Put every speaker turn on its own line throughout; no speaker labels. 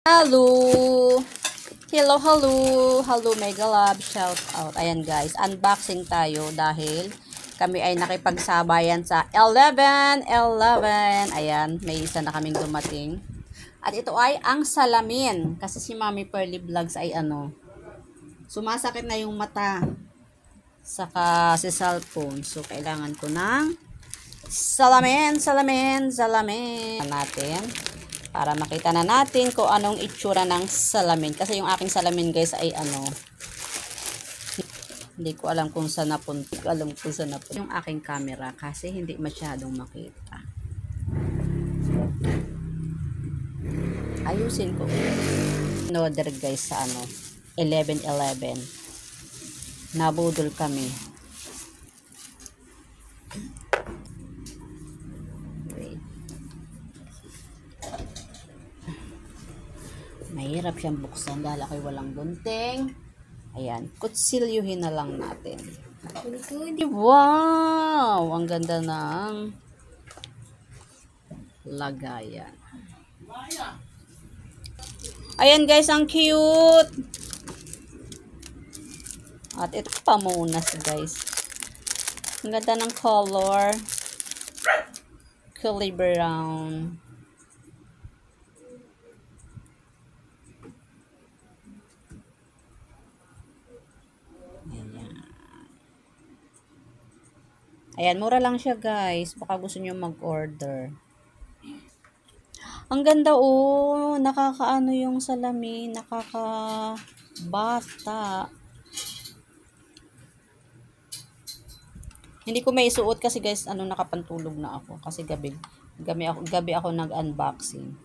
Hello! Hello, hello! Hello, Mega Love! Shout out! Ayan guys, unboxing tayo dahil kami ay nakipagsabayan sa 11. Ayan, may isa na kaming dumating. At ito ay ang salamin. Kasi si Mami Pearly Vlogs ay sumasakit na yung mata. Saka si cellphone. So, kailangan ko ng salamin natin. Para makita na natin kung anong itsura ng salamin. Kasi yung aking salamin guys ay hindi ko alam kung saan napunta. Yung aking camera kasi hindi masyadong makita. Ayusin ko. Order guys sa 11. Nabudol kami. Mahirap siyang buksan dahil ako'y walang gunting. Ayan, kutsilyuhin na lang natin. Wow! Ang ganda ng lagayan. Ayan guys, ang cute! At ito pamunas guys. Ang ganda ng color. Kulay brown. Ayan, mura lang siya guys. Baka gusto nyo mag-order. Ang ganda nakakaano yung salamin, nakakabata. Hindi ko may isuot kasi guys, nakapantulog na ako. Kasi gabi ako nag-unboxing.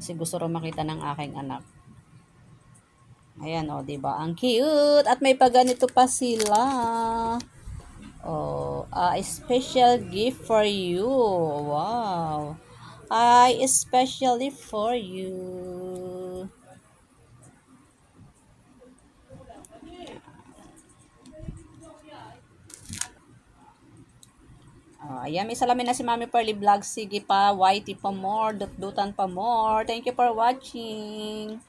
Kasi gusto rin makita ng aking anak. Ayan diba? Ang cute! At may paganito pa sila. A special gift for you. Wow. Especially for you. Ayan, may salamin na si Mami Pearly Vlogs. Sige pa, YT pa more, dutdutan pa more. Thank you for watching.